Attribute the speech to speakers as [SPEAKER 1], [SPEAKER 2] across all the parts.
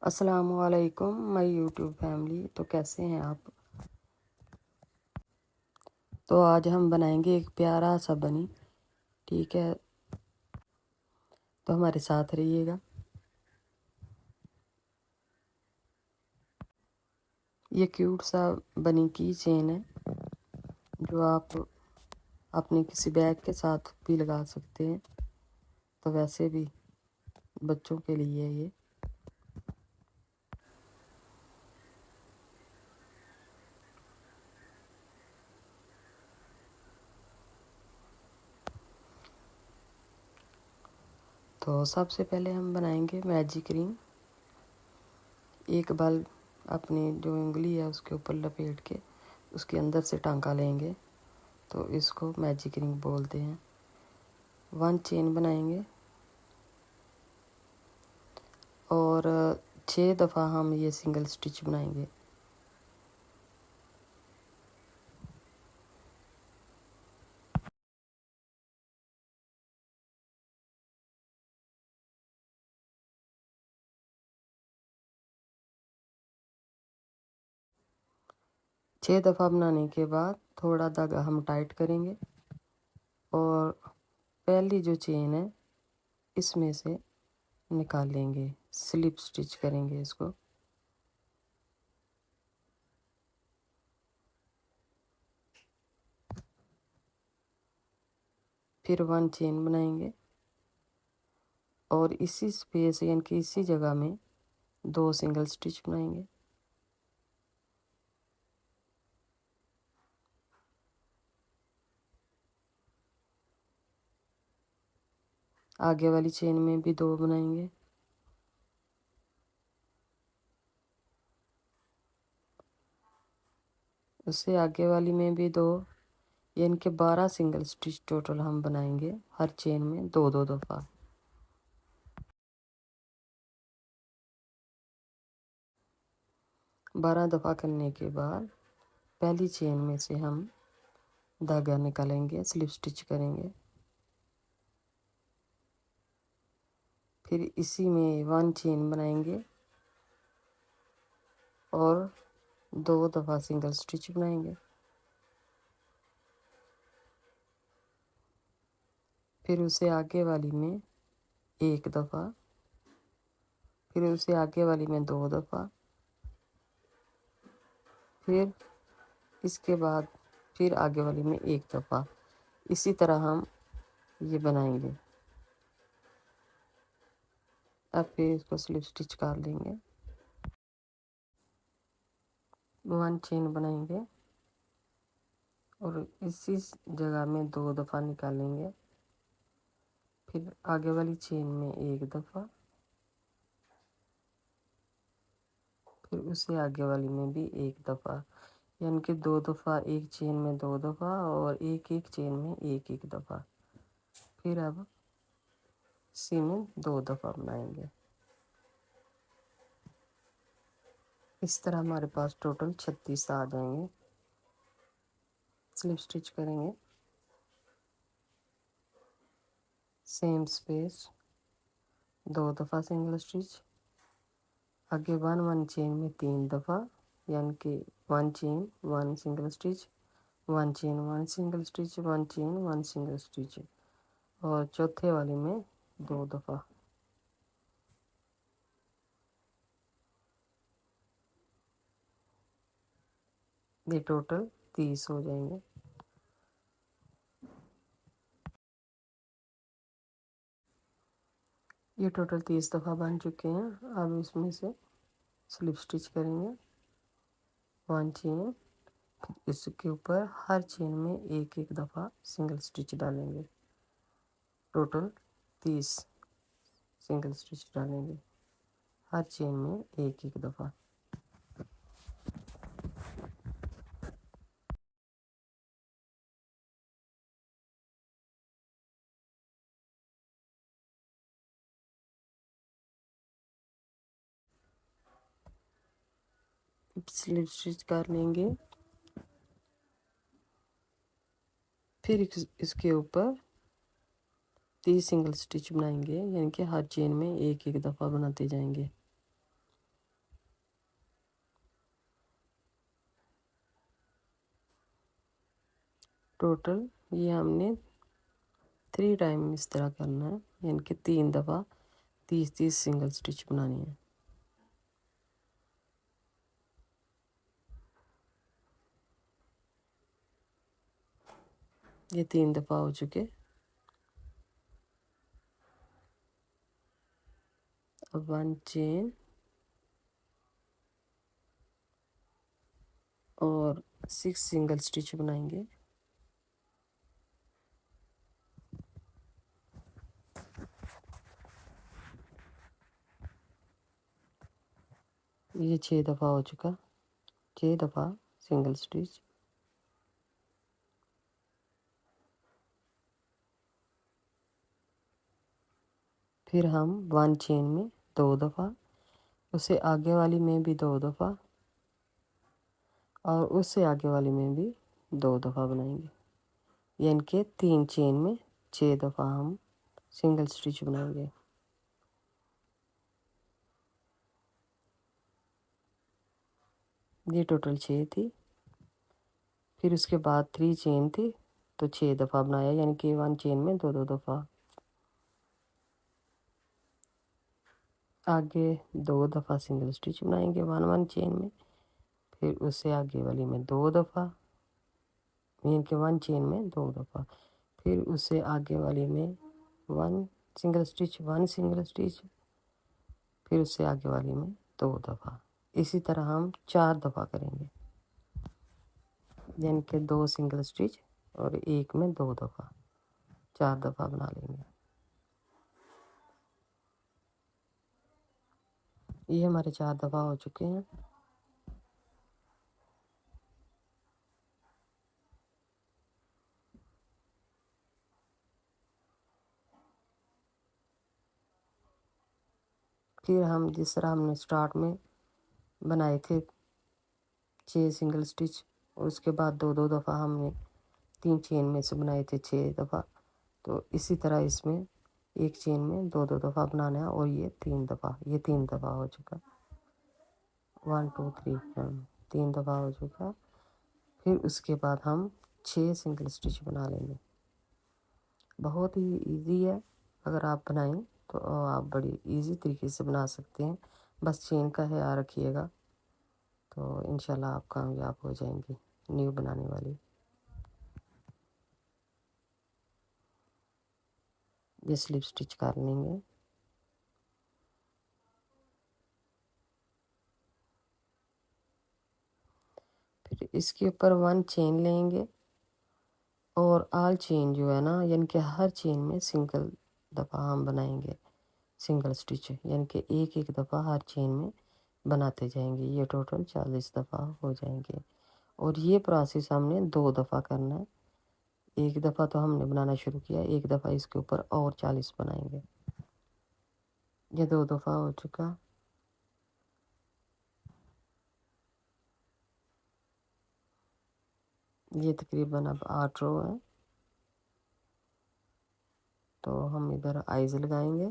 [SPEAKER 1] السلام علیکم مائی YouTube family, تو کیسے ہیں آپ؟ تو آج ہم بنائیں گے ایک پیارا سا بنی، ٹھیک ہے؟ تو ہمارے ساتھ رہیے گا۔ یہ کیوٹ سا بنی کی چین ہے جو آپ اپنے کسی بیگ کے ساتھ بھی لگا سکتے ہیں، تو ویسے بھی بچوں کے لیے یہ تو سب سے پہلے ہم بنائیں گے میجک رنگ۔ ایک بال اپنی جو انگلی ہے اس کے اوپر لپیٹ کے اس کے اندر سے ٹانکا لیں گے، تو اس کو میجک رنگ بولتے ہیں۔ 1 چین بنائیں گے اور 6 دفعہ ہم یہ سنگل سٹچ بنائیں گے۔ چھ دفعہ بنانے کے بعد تھوڑا دھاگا ہم ٹائٹ کریں گے اور پہلی جو چین ہے اس میں سے نکال لیں گے، سلپ سٹچ کریں گے اس کو۔ پھر 1 چین بنائیں گے اور اسی سپیس یعنی کہ اسی جگہ میں 2 سنگل سٹچ بنائیں گے۔ آگے والی چین میں بھی 2 بنائیں گے۔ اس سے آگے والی میں بھی 2، یعنی کہ 12 سنگل سٹچ ٹوٹل ہم بنائیں گے، ہر چین میں 2 دفعہ۔ 12 دفعہ کرنے کے بعد پہلی چین میں سے ہم دھاگا نکالیں گے، سلپ سٹچ کریں گے۔ پھر اسی میں 1 چین بنائیں گے اور 2 دفعہ سنگل سٹچ بنائیں گے۔ پھر اسے آگے والی میں 1 دفعہ، پھر اسے آگے والی میں 2 دفعہ، پھر اس کے بعد پھر آگے والی میں 1 دفعہ۔ اسی طرح ہم یہ بنائیں گے۔ اب پھر اس کو سلپ سٹچ کر لیں گے، 1 چین بنائیں گے اور اسی جگہ میں 2 دفعہ نکالیں گے۔ پھر آگے والی چین میں 1 دفعہ، پھر اس سے آگے والی میں بھی 1 دفعہ، یعنی کہ 2 دفعہ ایک چین میں 2 دفعہ اور ایک چین میں 1 دفعہ۔ پھر اب اسی میں 2 دفعہ بنائیں گے۔ اس طرح ہمارے پاس ٹوٹل 36 آ جائیں گے۔ سلپ سٹچ کریں گے، سیم سپیس 2 دفعہ سنگل سٹچ، آگے 1 چین میں 3 دفعہ، یعنی کہ 1 چین 1 سنگل سٹچ، 1 چین 1 سنگل سٹچ، 1 چین 1 سنگل سٹچ، اور چوتھے والی میں 2 دفعہ۔ یہ ٹوٹل 30 ہو جائیں گے۔ یہ ٹوٹل 30 دفعہ بن چکے ہیں۔ اب اس میں سے سلپ سٹچ کریں گے، 1 چین، اس کے اوپر ہر چین میں 1 دفعہ سنگل سٹچ ڈالیں گے۔ ٹوٹل 30 سنگل سٹچ ڈالیں گے، ہر چین میں 1 دفعہ۔ سلپ سٹچ کر لیں گے، پھر اس کے اوپر 30 سنگل سٹچ بنائیں گے، یعنی کہ ہر چین میں 1 دفعہ بناتے جائیں گے۔ ٹوٹل یہ ہم نے 3 ٹائم اس طرح کرنا ہے، یعنی کہ 3 دفعہ 30 سنگل سٹچ بنانی ہے۔ یہ 3 دفعہ ہو چکے۔ اب 1 چین اور 6 سنگل سٹچ بنائیں گے۔ یہ 6 دفعہ ہو چکا، 6 دفعہ سنگل سٹچ۔ پھر ہم 1 چین میں 2 دفعہ، اسے آگے والی میں بھی 2 دفعہ، اور اس سے آگے والی میں بھی 2 دفعہ بنائیں گے، یعنی کہ 3 چین میں 6 دفعہ ہم سنگل سٹچ بنائیں گے۔ یہ ٹوٹل 6 تھی۔ پھر اس کے بعد 3 چین تھی تو 6 دفعہ بنایا، یعنی کہ 1 چین میں 2 دفعہ۔ آگے 2 دفعہ سنگل سٹچ بنائیں گے 1 چین میں، پھر اس سے آگے والی میں 2 دفعہ، یعنی کہ 1 چین میں 2 دفعہ، پھر اس سے آگے والی میں 1 سنگل سٹچ، 1 سنگل سٹچ، پھر اس سے آگے والی میں 2 دفعہ۔ اسی طرح ہم 4 دفعہ کریں گے، یعنی کہ 2 سنگل سٹچ اور ایک میں 2 دفعہ، 4 دفعہ بنا لیں گے۔ یہ ہمارے 4 دفعہ ہو چکے ہیں۔ پھر ہم جس طرح ہم نے سٹارٹ میں بنائے تھے 6 سنگل سٹچ، اس کے بعد 2 دفعہ ہم نے 3 چین میں سے بنائے تھے 6 دفعہ، تو اسی طرح اس میں ایک چین میں 2 دفعہ بنانا ہے، اور یہ 3 دفعہ، یہ 3 دفعہ ہو چکا، 1 2 3 3 دفعہ ہو چکا۔ پھر اس کے بعد ہم 6 سنگل سٹچ بنا لیں گے۔ بہت ہی ایزی ہے، اگر آپ بنائیں تو آپ بڑی ایزی طریقے سے بنا سکتے ہیں، بس چین کا خیال رکھیے گا تو انشاءاللہ آپ کامیاب ہو جائیں گی نیو بنانے والی۔ یہ سلپ سٹچ کر لیں گے۔ پھر اس کے اوپر 1 چین لیں گے، اور آل چین جو ہے نا، یعنی کہ ہر چین میں سنگل دفعہ ہم بنائیں گے سنگل سٹچ، یعنی کہ ایک دفعہ ہر چین میں بناتے جائیں گے۔ یہ ٹوٹل 40 دفعہ ہو جائیں گے، اور یہ پروسیس ہم نے 2 دفعہ کرنا ہے۔ ایک دفعہ تو ہم نے بنانا شروع کیا، ایک دفعہ اس کے اوپر اور 40 بنائیں گے۔ یہ 2 دفعہ ہو چکا۔ یہ تقریباً اب 8 رو ہے، تو ہم ادھر آئیز لگائیں گے۔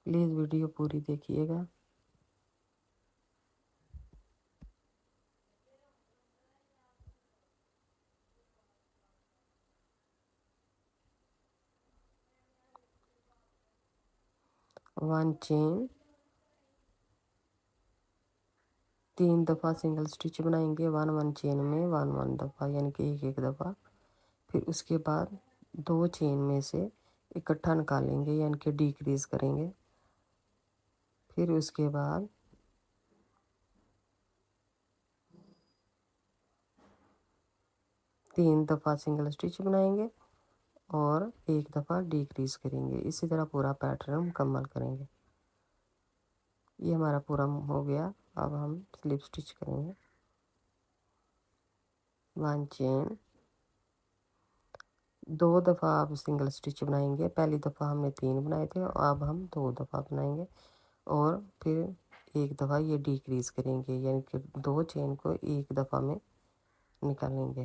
[SPEAKER 1] پلیز ویڈیو پوری دیکھیے گا۔ ون چین، 3 دفعہ سنگل سٹچ بنائیں گے 1 چین میں 1 دفعہ، یعنی کہ ایک دفعہ۔ پھر اس کے بعد 2 چین میں سے اکٹھا نکالیں گے، یعنی کہ ڈیکریز کریں گے۔ پھر اس کے بعد 3 دفعہ سنگل سٹچ بنائیں گے اور ایک دفعہ ڈیکریز کریں گے۔ اسی طرح پورا پیٹرن مکمل کریں گے۔ یہ ہمارا پورا ہو گیا۔ اب ہم سلپ سٹچ کریں گے۔ 1 چین، 2 دفعہ آپ سنگل سٹچ بنائیں گے۔ پہلی دفعہ ہم نے 3 بنائے تھے، اب ہم 2 دفعہ بنائیں گے، اور پھر ایک دفعہ یہ ڈیکریز کریں گے، یعنی کہ 2 چین کو ایک دفعہ میں نکالیں گے۔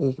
[SPEAKER 1] 1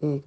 [SPEAKER 1] 1